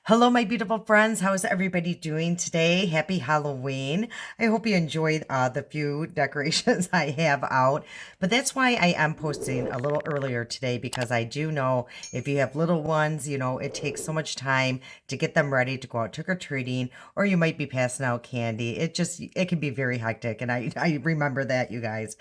Hello, my beautiful friends. How is everybody doing today? Happy Halloween. I hope you enjoyed the few decorations I have out. But that's why I am posting a little earlier today because I do know if you have little ones, it takes so much time to get them ready to go out trick-or-treating, or you might be passing out candy. It can be very hectic. And I remember that, you guys.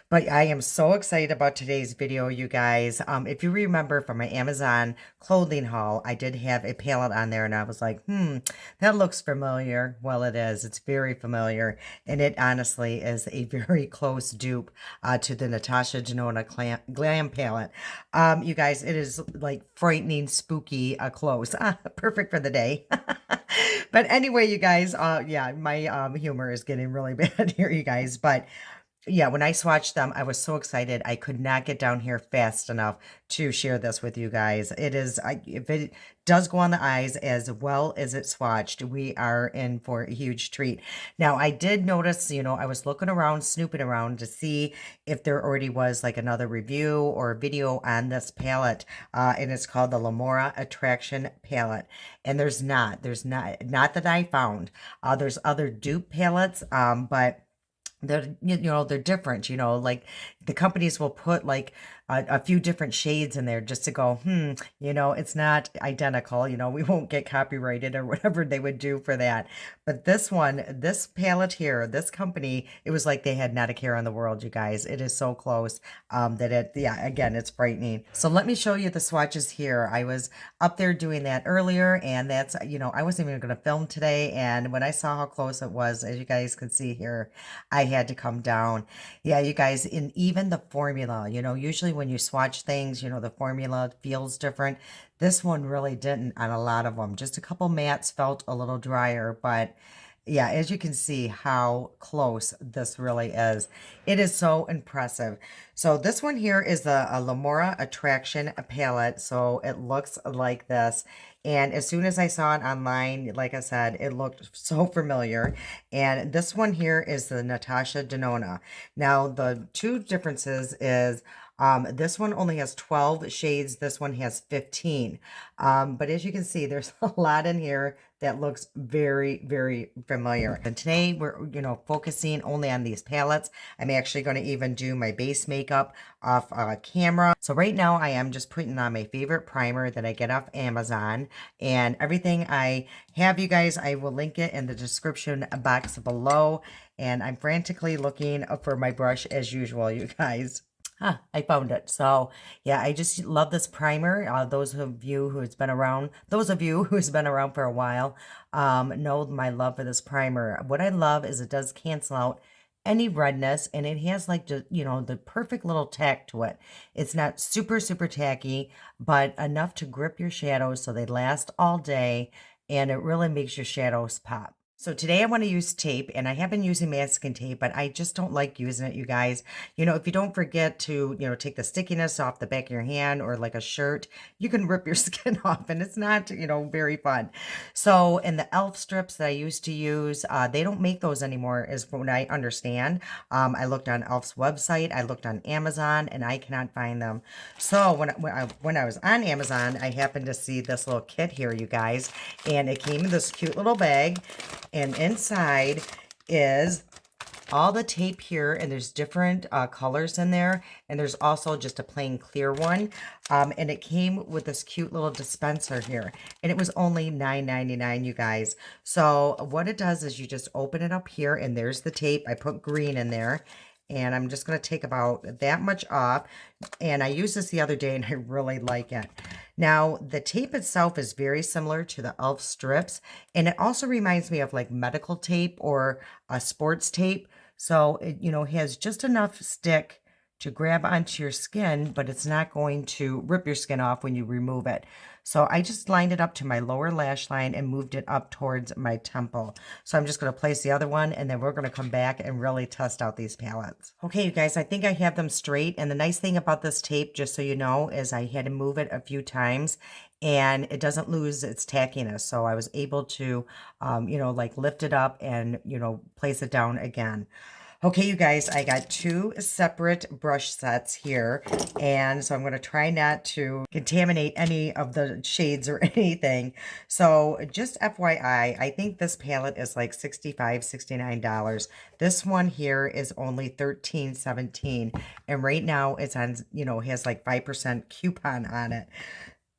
But I am so excited about today's video, you guys. If you remember from my Amazon clothing haul, I did have a palette on there and I was like, that looks familiar. Well, it is. It's very familiar. And it honestly is a very close dupe to the Natasha Denona Glam palette. You guys, it is like frightening, spooky close. Perfect for the day. But anyway, you guys, yeah, my humor is getting really bad here, you guys. But yeah, when I swatched them, I was so excited. I could not get down here fast enough to share this with you guys. If it does go on the eyes as well as it swatched, we are in for a huge treat. Now, I did notice, I was looking around, snooping around to see if there already was like another review or video on this palette. And it's called the Lamora Attraction Palette. And not that I found. There's other dupe palettes, but they're different, like the companies will put like a few different shades in there just to go, it's not identical, we won't get copyrighted or whatever they would do for that. But this palette here, this company, it was like they had not a care in the world, you guys. It is so close yeah, again, it's frightening. So let me show you the swatches here. I was up there doing that earlier, and that's, I wasn't even going to film today. And when I saw how close it was, as you guys can see here, I had to come down. Yeah, you guys, in even the formula, usually when you swatch things, the formula feels different. This one really didn't on a lot of them. Just a couple mattes felt a little drier, but yeah, as you can see how close this really is. It is so impressive. So this one here is the Lamora Attraction palette. So it looks like this. And as soon as I saw it online, like I said, it looked so familiar. And this one here is the Natasha Denona. Now, the two differences is this one only has 12 shades. This one has 15. But as you can see, there's a lot in here that looks very, very familiar. And today we're, focusing only on these palettes. I'm actually going to even do my base makeup off camera. So right now I am just putting on my favorite primer that I get off Amazon, and everything I have, you guys, I will link it in the description box below. And I'm frantically looking for my brush as usual, you guys. I found it. So yeah, I just love this primer. Those of you who's been around for a while, know my love for this primer. What I love is it does cancel out any redness, and it has like the perfect little tack to it. It's not super, super tacky, but enough to grip your shadows so they last all day, and it really makes your shadows pop. So today I want to use tape, and I have been using masking tape, but I just don't like using it, you guys. If you don't forget to, take the stickiness off the back of your hand or like a shirt, you can rip your skin off, and it's not, very fun. So in the elf strips that I used to use, they don't make those anymore, is from what I understand. I looked on Elf's website, I looked on Amazon, and I cannot find them. So when I was on Amazon, I happened to see this little kit here, you guys, and it came in this cute little bag. And inside is all the tape here, and there's different colors in there, and there's also just a plain clear one, and it came with this cute little dispenser here, and it was only $9.99, you guys. So what it does is you just open it up here, and there's the tape. I put green in there, and I'm just going to take about that much off. And I used this the other day, and I really like it. Now, the tape itself is very similar to the elf strips, and it also reminds me of like medical tape or a sports tape. So it, has just enough stick to grab onto your skin, but it's not going to rip your skin off when you remove it. So I just lined it up to my lower lash line and moved it up towards my temple. So I'm just going to place the other one, and then we're going to come back and really test out these palettes. Okay, you guys, I think I have them straight. And the nice thing about this tape, just so you know, is I had to move it a few times, and it doesn't lose its tackiness. So I was able to, like lift it up and, place it down again. Okay, you guys, I got two separate brush sets here, and so I'm going to try not to contaminate any of the shades or anything. So just FYI, I think this palette is like $65, $69. This one here is only $13.17, and right now it's on, has like 5% coupon on it.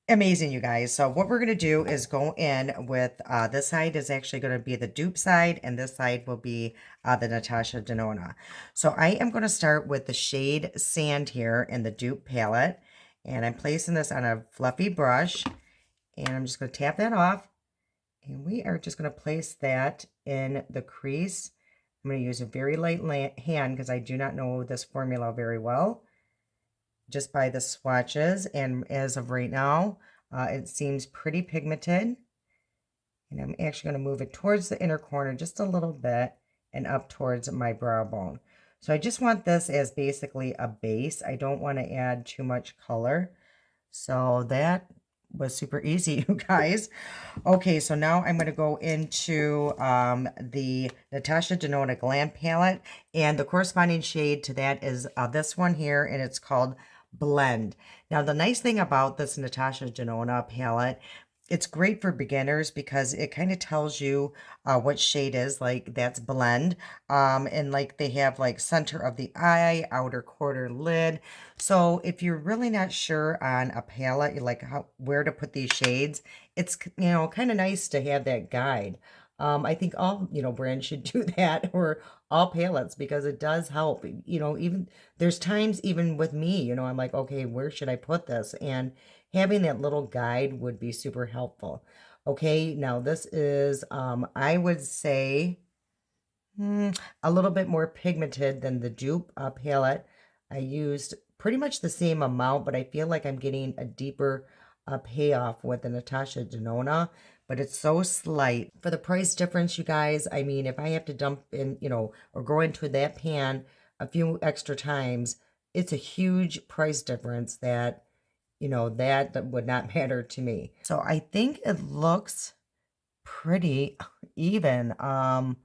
Amazing, you guys. So what we're going to do is go in with, this side is actually going to be the dupe side, and this side will be the Natasha Denona. So I am going to start with the shade Sand here in the dupe palette, and I'm placing this on a fluffy brush, and I'm just going to tap that off, and we are just going to place that in the crease. I'm going to use a very light hand because I do not know this formula very well, just by the swatches, and as of right now, it seems pretty pigmented. And I'm actually going to move it towards the inner corner just a little bit and up towards my brow bone. So I just want this as basically a base. I don't want to add too much color. So that was super easy, you guys. Okay, so now I'm going to go into the Natasha Denona Glam palette, and the corresponding shade to that is this one here, and it's called Blend. Now, the nice thing about this Natasha Denona palette, it's great for beginners because it kind of tells you what shade is, like that's blend. And like they have like center of the eye, outer quarter lid. So if you're really not sure on a palette, you like where to put these shades, it's, kind of nice to have that guide. I think all, brands should do that, or all palettes, because it does help. Even there's times even with me, I'm like, okay, where should I put this? And having that little guide would be super helpful. Okay, now this is, I would say, a little bit more pigmented than the dupe palette. I used pretty much the same amount, but I feel like I'm getting a deeper payoff with the Natasha Denona, but it's so slight. For the price difference, you guys, I mean, if I have to dump in, or go into that pan a few extra times, it's a huge price difference that, that would not matter to me. So I think it looks pretty even. I'm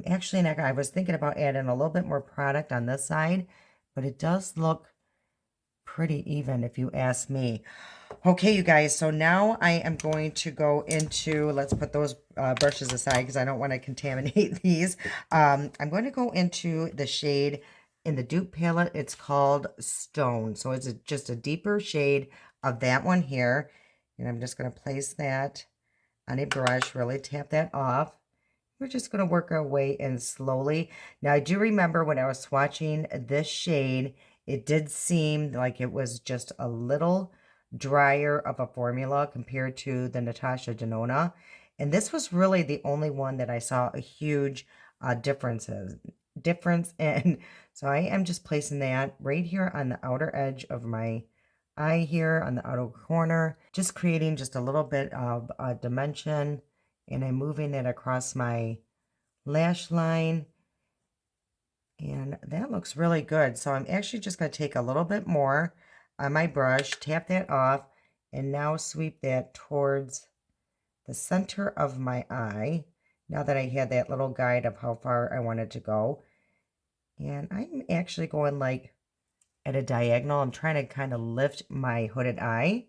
actually not, I was thinking about adding a little bit more product on this side, but it does look pretty even if you ask me. Okay, you guys, so now I am going to go into, let's put those brushes aside because I don't want to contaminate these. I'm going to go into the shade in the dupe palette. It's called Stone. So it's just a deeper shade of that one here. And I'm just going to place that on a brush, really tap that off. We're just going to work our way in slowly. Now, I do remember when I was swatching this shade, it did seem like it was just a little drier of a formula compared to the Natasha Denona. And this was really the only one that I saw a huge difference in. So I am just placing that right here on the outer edge of my eye here on the outer corner, just creating just a little bit of dimension, and I'm moving it across my lash line, and that looks really good. So I'm actually just going to take a little bit more on my brush, tap that off, and now sweep that towards the center of my eye, now that I had that little guide of how far I wanted to go. And I'm actually going like at a diagonal. I'm trying to kind of lift my hooded eye.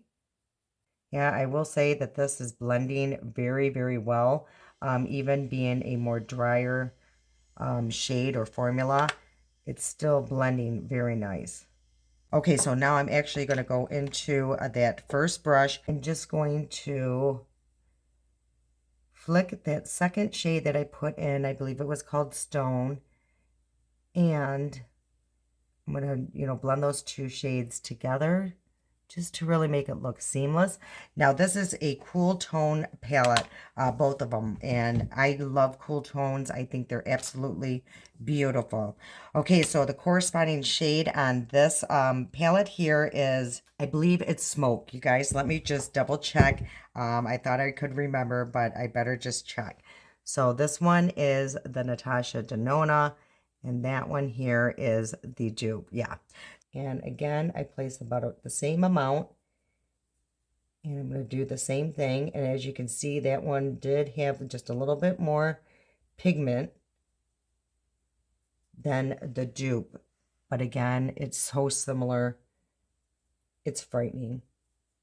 Yeah, I will say that this is blending very, very well. Even being a more drier shade or formula, it's still blending very nice. Okay, so now I'm actually going to go into that first brush. I'm just going to flick that second shade that I put in. I believe it was called Stone. And I'm going to, blend those two shades together just to really make it look seamless. Now, this is a cool tone palette, both of them, and I love cool tones. I think they're absolutely beautiful. Okay, so the corresponding shade on this palette here is, I believe it's Smoke. You guys, let me just double check. I thought I could remember, but I better just check. So this one is the Natasha Denona, and that one here is the dupe. Yeah. And again, I place about the same amount. And I'm going to do the same thing. And as you can see, that one did have just a little bit more pigment than the dupe. But again, it's so similar. It's frightening.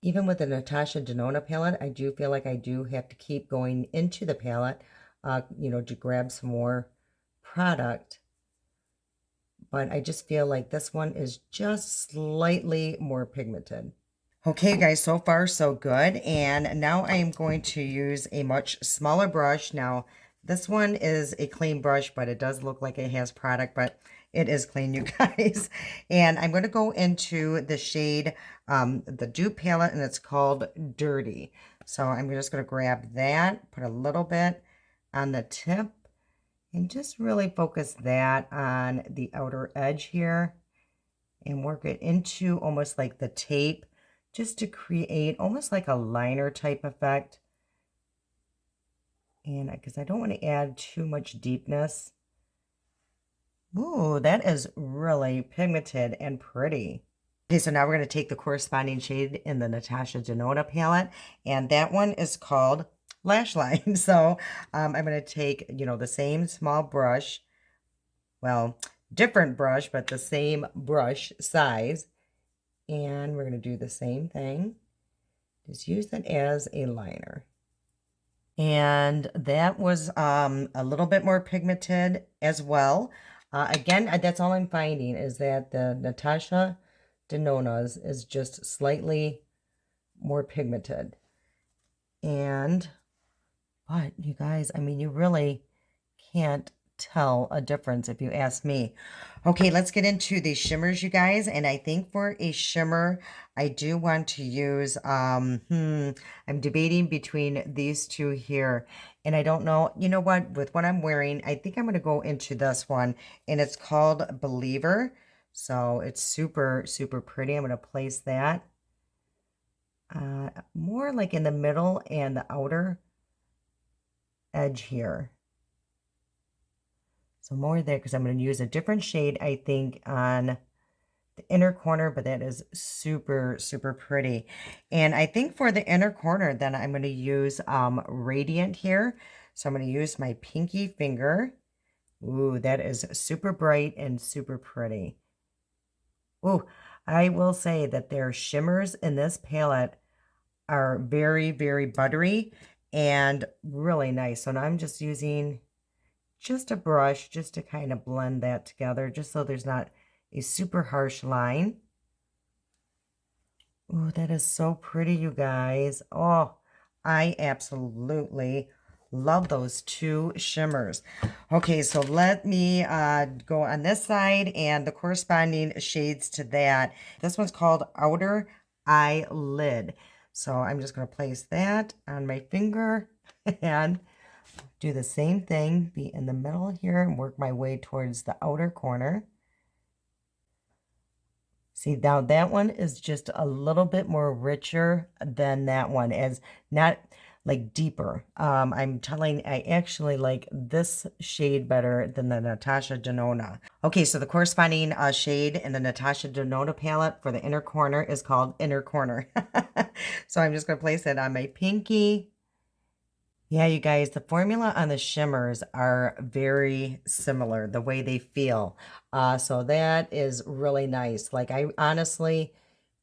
Even with the Natasha Denona palette, I do feel like I do have to keep going into the palette, you know, to grab some more product. But I just feel like this one is just slightly more pigmented. Okay, guys, so far so good. And now I am going to use a much smaller brush. Now, this one is a clean brush, but it does look like it has product, but it is clean, you guys. And I'm going to go into the shade, the Dupe palette, and it's called Dirty. So I'm just going to grab that, put a little bit on the tip, and just really focus that on the outer edge here and work it into almost like the tape, just to create almost like a liner type effect. And because I don't want to add too much deepness. Ooh, that is really pigmented and pretty. Okay, so now we're going to take the corresponding shade in the Natasha Denona palette, and that one is called Lash Line. So I'm going to take, you know, the same small brush, well, different brush, but the same brush size, and we're going to do the same thing. Just use it as a liner. And that was a little bit more pigmented as well. Again, that's all I'm finding is that the Natasha Denona's is just slightly more pigmented. But you guys, I mean, you really can't tell a difference if you ask me. Okay, let's get into the shimmers, you guys. And I think for a shimmer, I do want to use, I'm debating between these two here. And I don't know, you know what, with what I'm wearing, I think I'm going to go into this one. And it's called Believer. So it's super, super pretty. I'm going to place that more like in the middle and the outer edge here. So more there because I'm going to use a different shade, I think, on the inner corner, but that is super, super pretty. And I think for the inner corner, then I'm going to use Radiant here. So I'm going to use my pinky finger. Ooh, that is super bright and super pretty. Ooh, I will say that their shimmers in this palette are very, very buttery and really nice. So now I'm just using just a brush just to kind of blend that together, just so there's not a super harsh line. Oh, that is so pretty, you guys. Oh, I absolutely love those two shimmers. Okay, so let me go on this side and the corresponding shades to that. This one's called Outer Eyelid. So I'm just going to place that on my finger and do the same thing, be in the middle here and work my way towards the outer corner. See, now that one is just a little bit more richer than that one, as not like deeper. I'm telling, I actually like this shade better than the Natasha Denona. Okay, so the corresponding shade in the Natasha Denona palette for the inner corner is called Inner Corner. So I'm just going to place it on my pinky. Yeah, you guys, the formula on the shimmers are very similar, the way they feel. So that is really nice. Like, I honestly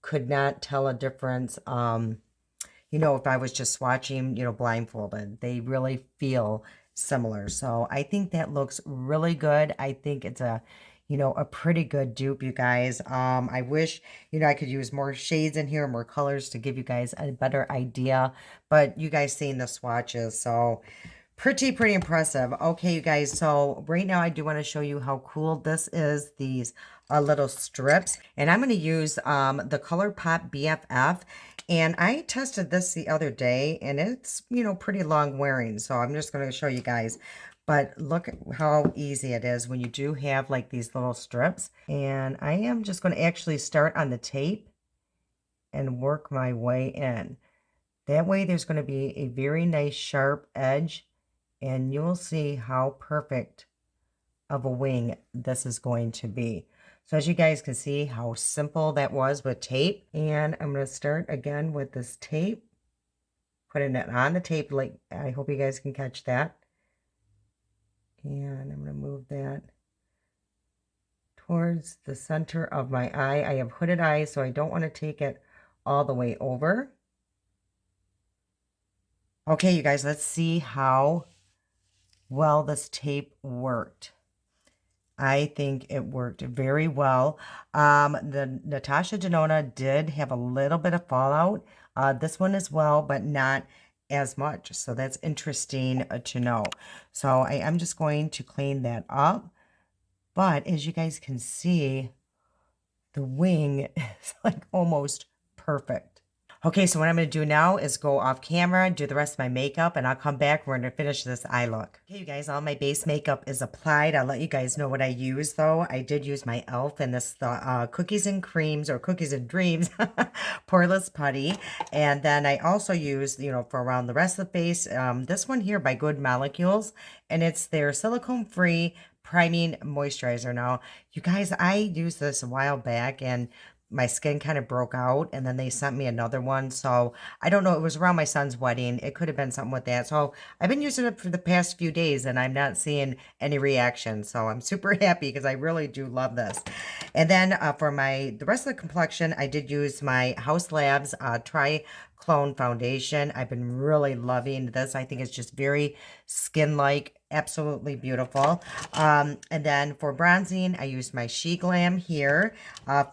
could not tell a difference, you know, if I was just swatching, you know, blindfolded. They really feel similar. So I think that looks really good. I think it's a, you know, a pretty good dupe, you guys. I wish, you know, I could use more shades in here, more colors to give you guys a better idea. But you guys seen the swatches, so pretty impressive. Okay, you guys, so right now I do want to show you how cool this is, these little strips. And I'm going to use the ColourPop BFF. And I tested this the other day, and it's, you know, pretty long wearing. So I'm just going to show you guys. But look how easy it is when you do have like these little strips. And I am just going to actually start on the tape and work my way in. That way there's going to be a very nice sharp edge, and you'll see how perfect of a wing this is going to be. So as you guys can see how simple that was with tape. And I'm going to start again with this tape, putting it on the tape. Like, I hope you guys can catch that. And I'm going to move that towards the center of my eye. I have hooded eyes, so I don't want to take it all the way over. Okay, you guys, let's see how well this tape worked. I think it worked very well. The Natasha Denona did have a little bit of fallout. This one as well, but not as much. So that's interesting to know. So I am just going to clean that up. But as you guys can see, the wing is like almost perfect. Okay, so what I'm going to do now is go off camera, do the rest of my makeup, and I'll come back. We're going to finish this eye look. Okay, you guys, all my base makeup is applied. I'll let you guys know what I use, though. I did use my e.l.f. and this Cookies and Creams, or Cookies and Dreams, Poreless Putty. And then I also used, you know, for around the rest of the face, this one here by Good Molecules, and it's their silicone-free priming moisturizer. Now, you guys, I used this a while back, and my skin kind of broke out, and then they sent me another one. So I don't know. It was around my son's wedding. It could have been something with that. So I've been using it for the past few days, and I'm not seeing any reaction. So I'm super happy because I really do love this. And then for the rest of the complexion, I did use my House Labs Tri-Clone Foundation. I've been really loving this. I think it's just very skin-like, absolutely beautiful. And then for bronzing, I used my She Glam here.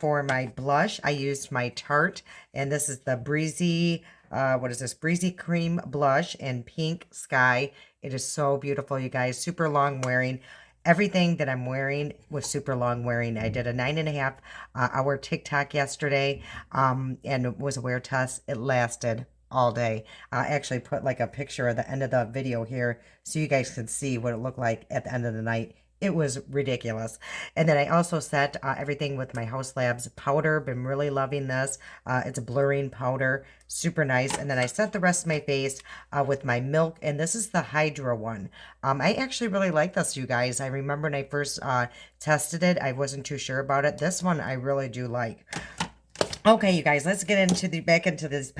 For my blush, I used my Tarte, and this is the Breezy, what is this? Breezy Cream Blush in Pink Sky. It is so beautiful, you guys. Super long wearing. Everything that I'm wearing was super long wearing. I did a 9.5 hour TikTok yesterday, and it was a wear test. It lasted all day. I actually put like a picture at the end of the video here so you guys can see what it looked like at the end of the night. It was ridiculous. And then I also set everything with my House Labs powder. Been really loving this. It's a blurring powder. Super nice. And then I set the rest of my face with my Milk. And this is the Hydra one. I actually really like this, you guys. I remember when I first tested it, I wasn't too sure about it. This one I really do like. Okay, you guys, let's get back into these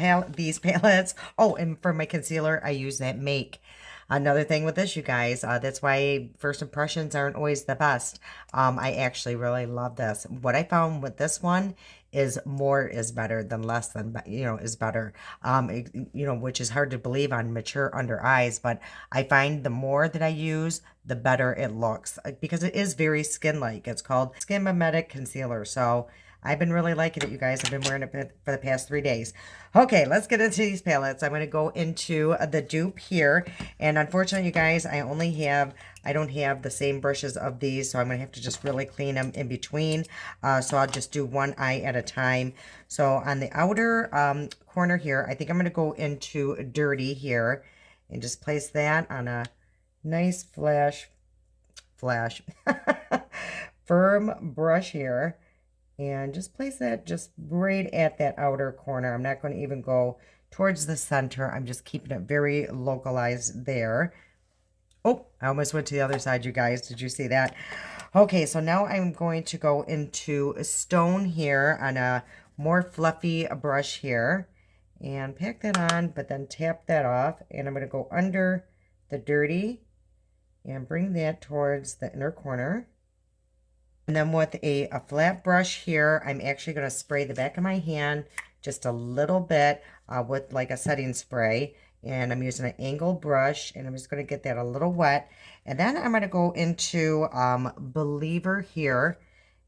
palettes. Oh, and for my concealer, I use that Make. Another thing with this, you guys, that's why first impressions aren't always the best. I actually really love this. What I found with this one is more is better than less than, you know, is better. Which is hard to believe on mature under eyes, but I find the more that I use, the better it looks because it is very skin-like. It's called Skin Mimetic Concealer. So I've been really liking it, you guys. I've been wearing it for the past 3 days. Okay, let's get into these palettes. I'm going to go into the dupe here. And unfortunately, you guys, I don't have the same brushes of these, so I'm going to have to just really clean them in between. So I'll just do one eye at a time. So on the outer corner here, I think I'm going to go into Dirty here and just place that on a nice firm brush here. And just place that just right at that outer corner. I'm not going to even go towards the center. I'm just keeping it very localized there. Oh, I almost went to the other side, you guys. Did you see that? Okay, so now I'm going to go into Stone here on a more fluffy brush here. And pack that on, but then tap that off. And I'm going to go under the Dirty and bring that towards the inner corner. And then with a flat brush here, I'm actually going to spray the back of my hand just a little bit with like a setting spray. And I'm using an angled brush, and I'm just going to get that a little wet. And then I'm going to go into Believer here,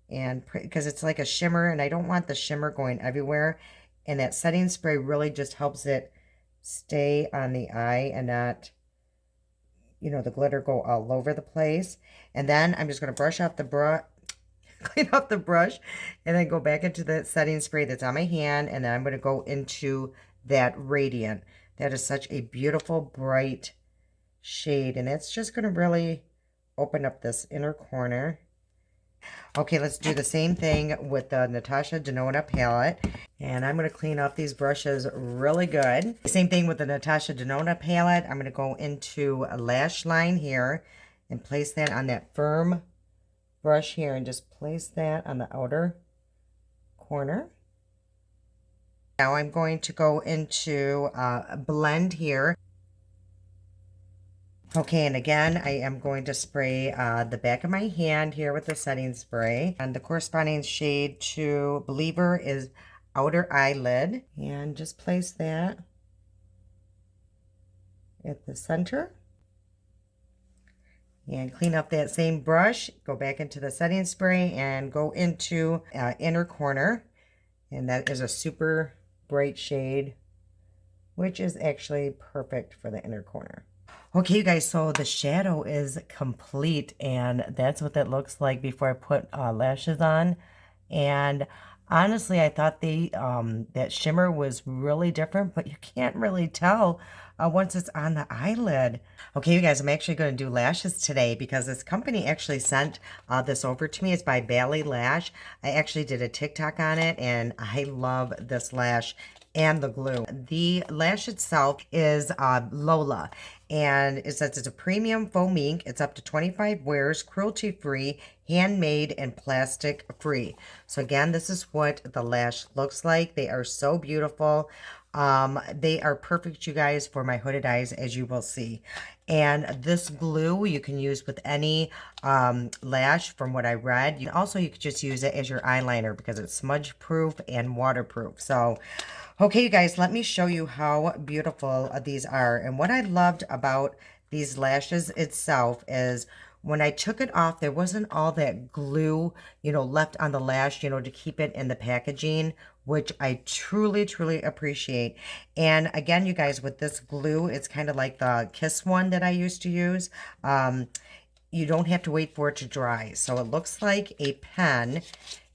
and because it's like a shimmer, and I don't want the shimmer going everywhere. And that setting spray really just helps it stay on the eye and not, you know, the glitter go all over the place. And then I'm just going to brush off the brush. Clean off the brush, and then go back into the setting spray that's on my hand, and then I'm going to go into that Radiant. That is such a beautiful, bright shade, and it's just going to really open up this inner corner. Okay, let's do the same thing with the Natasha Denona palette, and I'm going to clean off these brushes really good. Same thing with the Natasha Denona palette. I'm going to go into a lash line here and place that on that firm brush here and just place that on the outer corner. Now I'm going to go into Blend here. Okay, and again, I am going to spray the back of my hand here with the setting spray. And the corresponding shade to Believer is Outer Eyelid. And just place that at the center. And clean up that same brush. Go back into the setting spray and go into inner corner. And that is a super bright shade, which is actually perfect for the inner corner. Okay, you guys, so the shadow is complete, and that's what that looks like before I put lashes on. And honestly, I thought that shimmer was really different, but you can't really tell once it's on the eyelid. Okay, you guys, I'm actually going to do lashes today because this company actually sent this over to me. It's by Bali Lash. I actually did a TikTok on it, and I love this lash and the glue. The lash itself is Lola, and it says it's a premium foam ink. It's up to 25 wears, cruelty-free, handmade, and plastic-free. So again, this is what the lash looks like. They are so beautiful. They are perfect, you guys, for my hooded eyes, as you will see. And this glue you can use with any lash from what I read. Also, you could just use it as your eyeliner because it's smudge proof and waterproof. So okay, you guys, let me show you how beautiful these are. And what I loved about these lashes itself is when I took it off, there wasn't all that glue, left on the lash, to keep it in the packaging, which I truly, truly appreciate. And again, you guys, with this glue, it's kind of like the Kiss one that I used to use. You don't have to wait for it to dry. So it looks like a pen,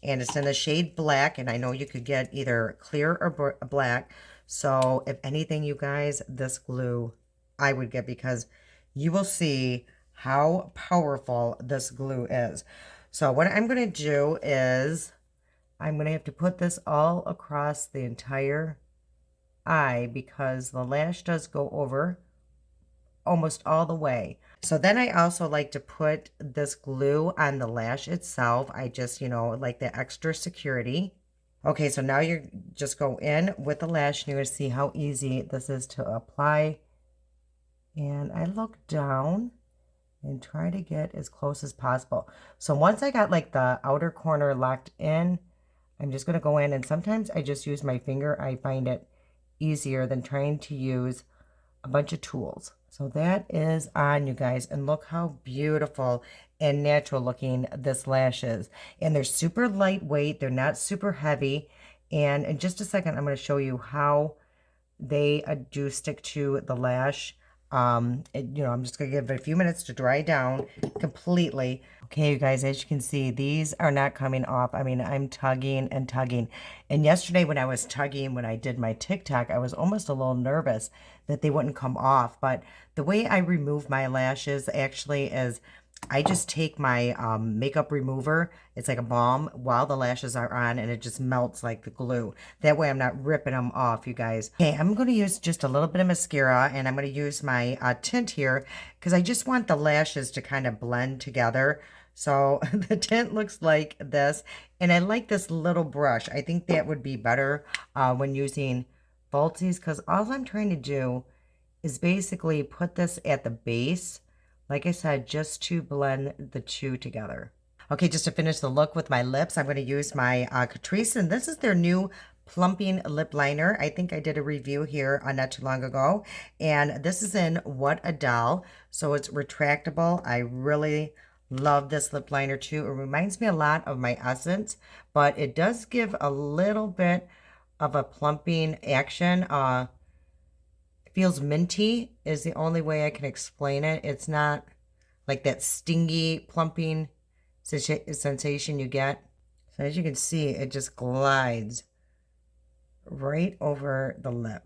and it's in the shade black, and I know you could get either clear or black. So if anything, you guys, this glue I would get, because you will see how powerful this glue is. So what I'm going to do is I'm going to have to put this all across the entire eye because the lash does go over almost all the way. So then I also like to put this glue on the lash itself. I just, like the extra security. Okay, so now you just go in with the lash and you're going to see how easy this is to apply. And I look down and try to get as close as possible. So once I got like the outer corner locked in, I'm just going to go in, and sometimes I just use my finger. I find it easier than trying to use a bunch of tools. So that is on, you guys, and look how beautiful and natural looking this lash is. And they're super lightweight. They're not super heavy. And in just a second, I'm going to show you how they do stick to the lash. I'm just going to give it a few minutes to dry down completely. Okay, you guys, as you can see, these are not coming off. I mean, I'm tugging and tugging. And yesterday when I was tugging, when I did my TikTok, I was almost a little nervous that they wouldn't come off. But the way I remove my lashes actually is I just take my makeup remover. It's like a balm while the lashes are on, and it just melts like the glue. That way I'm not ripping them off, you guys. Okay, I'm going to use just a little bit of mascara, and I'm going to use my tint here because I just want the lashes to kind of blend together. So the tint looks like this, and I like this little brush. I think that would be better when using falsies, because all I'm trying to do is basically put this at the base, like I said, just to blend the two together. Okay, just to finish the look with my lips, I'm going to use my Catrice, and this is their new plumping lip liner. I think I did a review here not too long ago, and this is in What a Doll, so it's retractable. I really love this lip liner too. It reminds me a lot of my Essence, but it does give a little bit of a plumping action. Feels minty is the only way I can explain it. It's not like that stingy plumping sensation you get. So as you can see, it just glides right over the lip.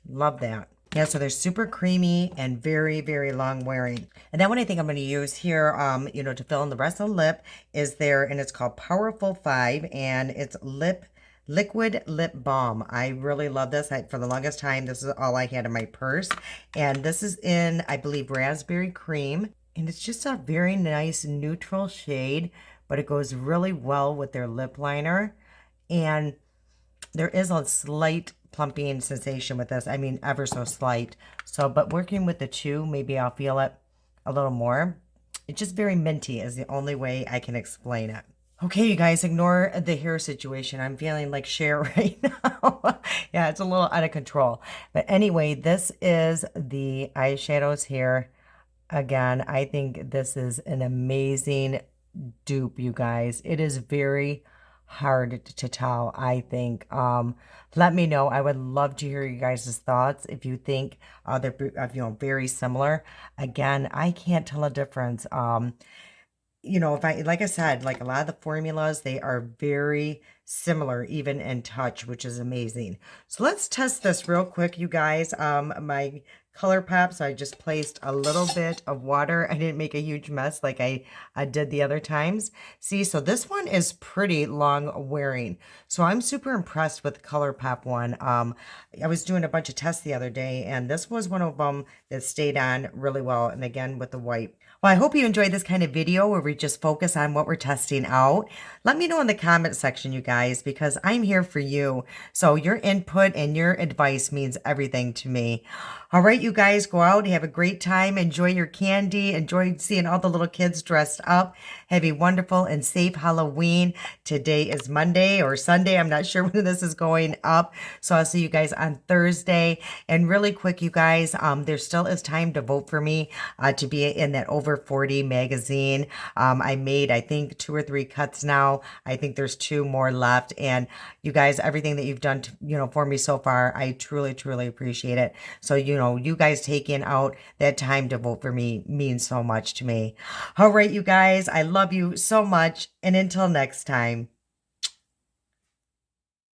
Love that. Yeah, so they're super creamy and very, very long wearing. And then what I think I'm going to use here, to fill in the rest of the lip is there, and it's called Powerful 5, and it's Liquid Lip Balm. I really love this. For the longest time, this is all I had in my purse. And this is in, I believe, Raspberry Cream. And it's just a very nice neutral shade, but it goes really well with their lip liner. And there is a slight plumping sensation with this. I mean, ever so slight. So, but working with the two, maybe I'll feel it a little more. It's just very minty is the only way I can explain it. Okay, you guys, ignore the hair situation. I'm feeling like Cher right now. Yeah, it's a little out of control. But anyway, this is the eyeshadows here. Again, I think this is an amazing dupe, you guys. It is very hard to tell, I think. Let me know. I would love to hear you guys' thoughts if you think they're very similar. Again, I can't tell a difference. If I, like I said, like a lot of the formulas, they are very similar, even in touch, which is amazing. So let's test this real quick, you guys. My color pops, I just placed a little bit of water. I didn't make a huge mess like I did the other times. See, so this one is pretty long wearing. So I'm super impressed with the color pop one. I was doing a bunch of tests the other day, and this was one of them that stayed on really well. And again, with the white. Well, I hope you enjoyed this kind of video where we just focus on what we're testing out. Let me know in the comment section, you guys, because I'm here for you. So your input and your advice means everything to me. All right, you guys, go out, have a great time, enjoy your candy, enjoy seeing all the little kids dressed up. Have a wonderful and safe Halloween. Today is Monday or Sunday. I'm not sure when this is going up. So I'll see you guys on Thursday. And really quick, you guys, there still is time to vote for me to be in that Over 40 magazine. I made, I think, 2 or 3 cuts now. I think there's 2 more left. And you guys, everything that you've done, for me so far, I truly, truly appreciate it. So, you guys taking out that time to vote for me means so much to me. All right, you guys, I love you so much. And until next time.